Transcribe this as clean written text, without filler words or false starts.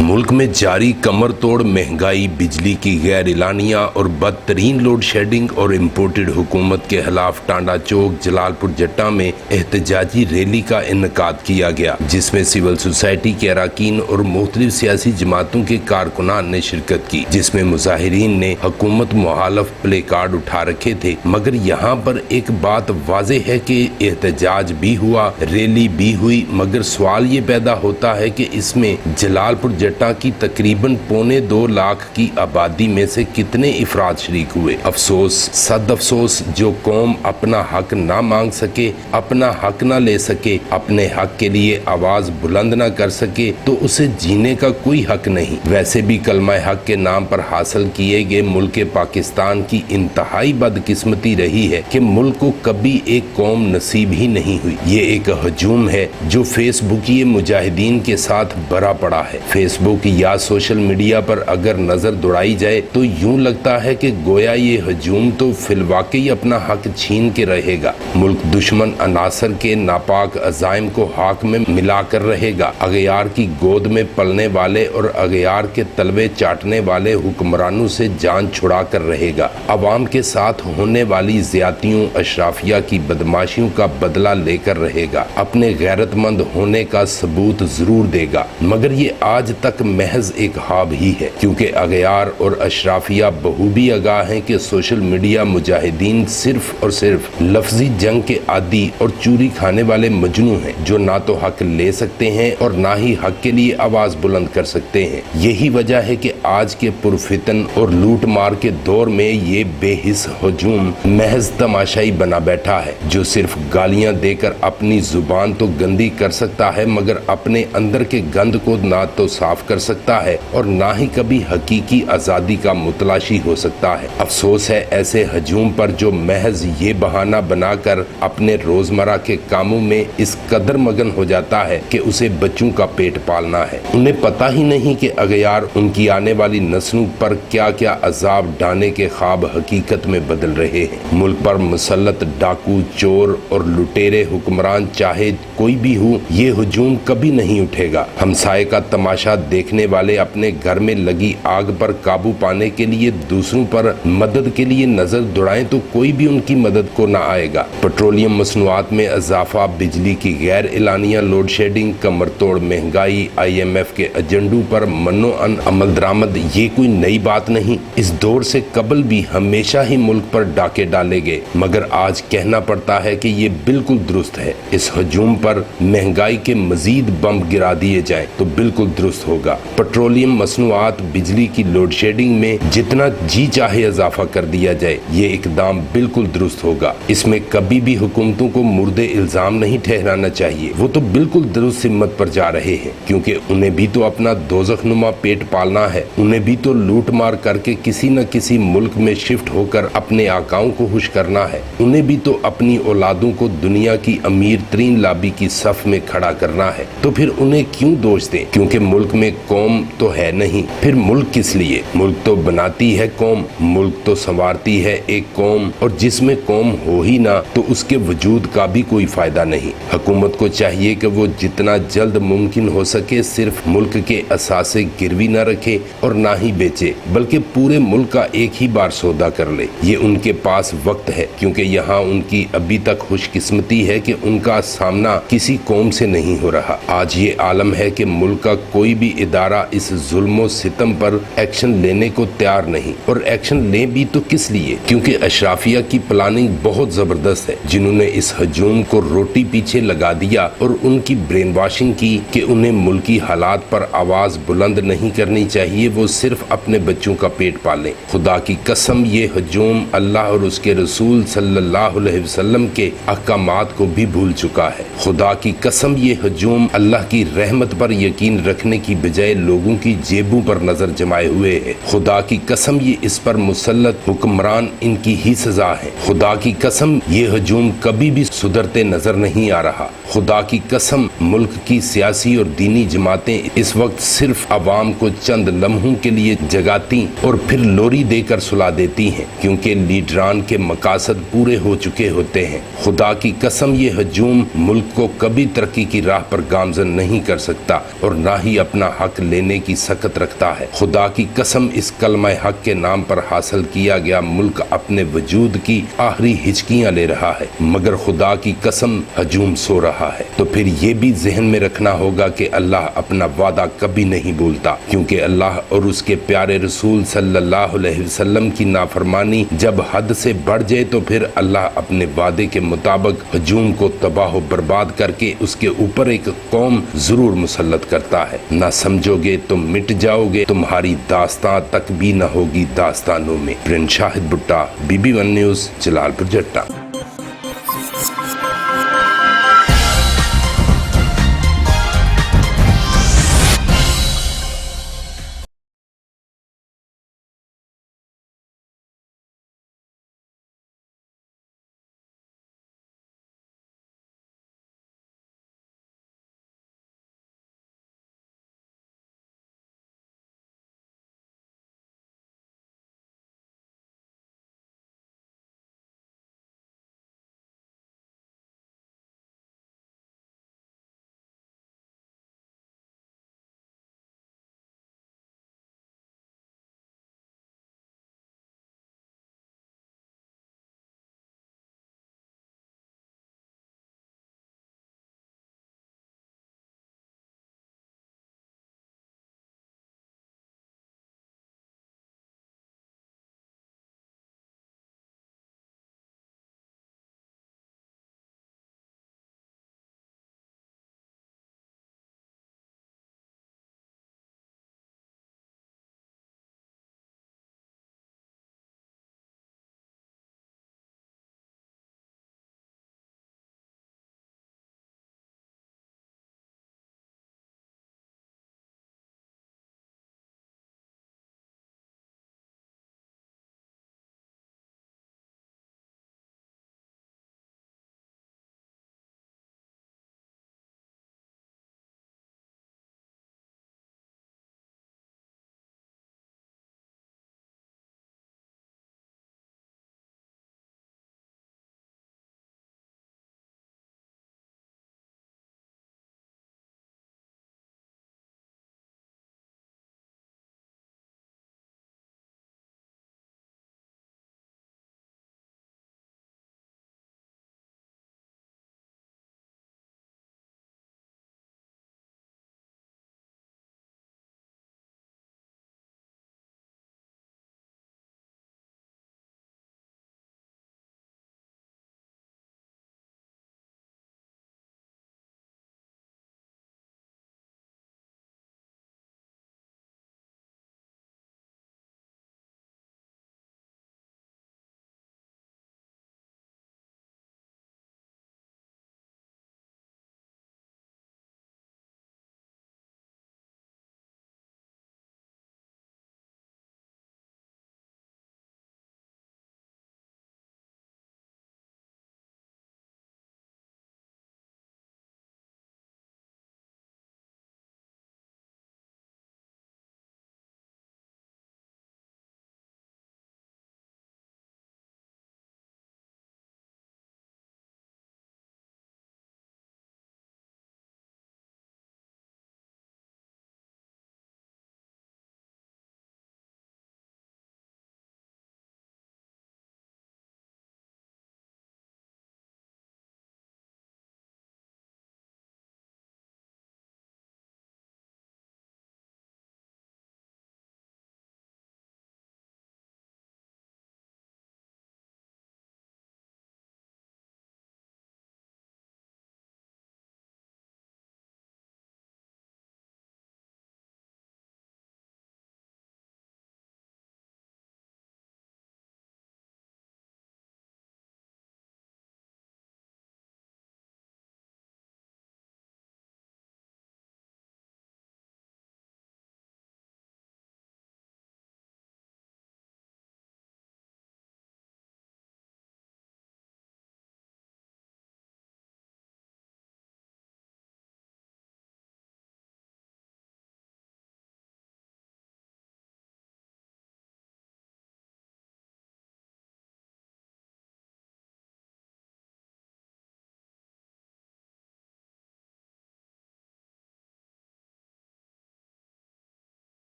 मुल्क में जारी कमर तोड़ महंगाई, बिजली की गैर एलानिया और बदतरीन लोड शेडिंग और इम्पोर्टेड हुकूमत के खिलाफ टांडा चौक जलालपुर जट्टा में एहतजाजी रैली का इनकाद किया गया, जिसमें सिविल सोसाइटी के अरकान और मुख्तलिफ सियासी जमातों के कारकुनान ने शिरकत की, जिसमें मुजाहिरीन ने हुकूमत मुखालिफ प्ले कार्ड उठा रखे थे। मगर यहाँ पर एक बात वाज़ेह है कि एहतजाज भी हुआ, रैली भी हुई, मगर सवाल ये पैदा होता है कि इसमें जलालपुर जट्टा की तकरीबन 2.25 लाख की आबादी में से कितने अफराद शरीक हुए। अफसोस, सद अफसोस, जो कौम अपना हक ना मांग सके, अपना हक ना ले सके, अपने हक के लिए आवाज बुलंद ना कर सके, तो उसे जीने का कोई हक नहीं। वैसे भी कलमा हक के नाम पर हासिल किए गए मुल्क पाकिस्तान की इंतहाई बदकिस्मती रही है कि मुल्क को कभी एक कौम नसीब ही नहीं हुई। ये एक हजूम है जो फेसबुकी मुजाहिदीन के साथ भरा पड़ा है। फेसबुक या सोशल मीडिया पर अगर नजर दौड़ाई जाए तो यूं लगता है कि गोया ये हजूम तो फिलवाकई अपना हक छीन के रहेगा। मुल्क दुश्मन अनासर के नापाक अजाइम को हाक में मिलाकर रहेगा। अगयार की गोद में पलने वाले और अगयार के तलवे चाटने वाले हुक्मरानों से जान छुड़ा कर रहेगा। अवाम के साथ होने वाली ज्यादतियों, अशराफिया की बदमाशियों का बदला लेकर रहेगा। अपने गैरतमंद होने का सबूत जरूर देगा। मगर ये आज तक महज एक ख्वाब ही है, क्योंकि अगयार और अशराफिया बखूबी आगाह हैं कि सोशल मीडिया मुजाहिदीन सिर्फ और सिर्फ लफ्जी जंग के आदी और चूरी खाने वाले मजनू हैं, जो ना तो हक ले सकते हैं और ना ही हक के लिए आवाज बुलंद कर सकते हैं। यही वजह है कि आज के पुरफितन और लूट मार के दौर में ये बेहिस हजूम महज तमाशाई बना बैठा है, जो सिर्फ गालियां देकर अपनी जुबान तो गंदी कर सकता है, मगर अपने अंदर के गंद को ना तो साफ कर सकता है और ना ही कभी हकीकी आजादी का मुतलाशी हो सकता है। अफसोस है ऐसे हजूम पर जो महज ये बहाना बनाकर अपने रोजमर्रा के कामों में इस कदर मगन हो जाता है कि उसे बच्चों का पेट पालना है। उन्हें पता ही नहीं कि अगयार उनकी आने वाली नस्लों पर क्या क्या अजाब ढाने के ख्वाब हकीकत में बदल रहे हैं। मुल्क पर मुसल्लत डाकू, चोर और लुटेरे हुक्मरान चाहे कोई भी हो, ये हजूम कभी नहीं उठेगा। हमसाये का तमाशा देखने वाले अपने घर में लगी आग पर काबू पाने के लिए दूसरों पर मदद के लिए नजर दौड़ाएं तो कोई भी उनकी मदद को ना आएगा। पेट्रोलियम मसनूआत में इजाफा, बिजली की गैर एलानिया लोड शेडिंग, कमर तोड़ महंगाई, IMF के एजेंडों पर मनो अन अमल दरामद, ये कोई नई बात नहीं। इस दौर से कबल भी हमेशा ही मुल्क पर डाके डाले गए, मगर आज कहना पड़ता है कि ये बिल्कुल दुरुस्त है। इस हजूम पर महंगाई के मजीद बम गिरा दिए जाए तो बिल्कुल दुरुस्त होगा। पेट्रोलियम मसनूआत, बिजली की लोड शेडिंग में जितना जी चाहे इजाफा कर दिया जाए, ये इकदाम बिल्कुल दुरुस्त होगा। इसमें कभी भी हुकूमतों को मुर्दे इल्जाम नहीं ठहराना चाहिए। वो तो बिल्कुल दुरुस्त हिम्मत पर जा रहे हैं, क्योंकि उन्हें भी तो अपना दोजखनुमा पेट पालना है। उन्हें भी तो लूट मार करके किसी न किसी मुल्क में शिफ्ट होकर अपने आकाओं को खुश करना है। उन्हें भी तो अपनी औलादों को दुनिया की अमीर तरीन लाबी की सफ में खड़ा करना है। तो फिर उन्हें क्यों दोष दें? क्योंकि मुल्क में कौम तो है नहीं, फिर मुल्क किस लिए? मुल्क तो बनाती है कौम, मुल्क तो संवारती है एक कौम, और जिसमें कौम हो ही ना तो उसके वजूद का भी कोई फायदा नहीं। हुकूमत को चाहिए कि वो जितना जल्द मुमकिन हो सके सिर्फ मुल्क के असासे गिरवी न रखे और ना ही बेचे, बल्कि पूरे मुल्क का एक ही बार सौदा कर ले। ये उनके पास वक्त है, क्योंकि यहाँ उनकी अभी तक खुशकिस्मती है कि उनका सामना किसी कौम से नहीं हो रहा। आज ये आलम है कि मुल्क का कोई भी इदारा इस जुल्म सितम पर एक्शन लेने को तैयार नहीं, और एक्शन ले भी तो किस लिए? क्योंकि अशराफिया की प्लानिंग बहुत जबरदस्त है, जिन्होंने इस हजूम को रोटी पीछे लगा दिया और उनकी ब्रेन वॉशिंग की कि उन्हें मुल्की हालात पर आवाज बुलंद नहीं करनी चाहिए, वो सिर्फ अपने बच्चों का पेट पालें। खुदा की कसम, ये हजूम अल्लाह और उसके रसूल सल्लल्लाहु अलैहि वसल्लम के अहकामात को भी भूल चुका है। खुदा की कसम, ये हजूम अल्लाह की रहमत पर यकीन रखने की बजाय लोगों की जेबों पर नजर जमाए हुए है। खुदा की कसम, ये इस पर मुसल्लत हुक्मरान इनकी ही सजा है। खुदा की कसम, ये हजूम कभी भी सुधरते नजर नहीं आ रहा। खुदा की कसम, मुल्क की सियासी और दीनी जमातें इस वक्त सिर्फ आवाम को चंद लम्हों के लिए जगाती और फिर लोरी देकर सुला देती हैं, क्योंकि लीडरान के मकासद पूरे हो चुके होते हैं। खुदा की कसम ये हजूम मुल्क को कभी तरक्की की राह पर गामजन नहीं कर सकता और ना ही अपना हक लेने की सकत रखता है। खुदा की कसम इस कलमा हक के नाम पर हासिल किया गया मुल्क अपने वजूद की आखिरी हिचकियां ले रहा है, मगर खुदा की कसम हजूम सो रहा है। तो फिर ये भी जहन में रखना होगा कि अल्लाह अपना वादा कभी नहीं भूलता, क्योंकि अल्लाह और उसके प्यारे रसूल सल्लल्लाहु अलैहि वसल्लम की नाफरमानी जब हद से बढ़ जाए तो फिर अल्लाह अपने वादे के मुताबिक हजूम को तबाह बर्बाद करके उसके ऊपर एक कौम जरूर मुसल्लत करता है। ना समझोगे तो मिट जाओगे, तुम्हारी दास्तां तक भी न होगी दास्तानों में। प्रिंस शाहिद भुट्टा, BB1 न्यूज़, जलालपुर जट्टा।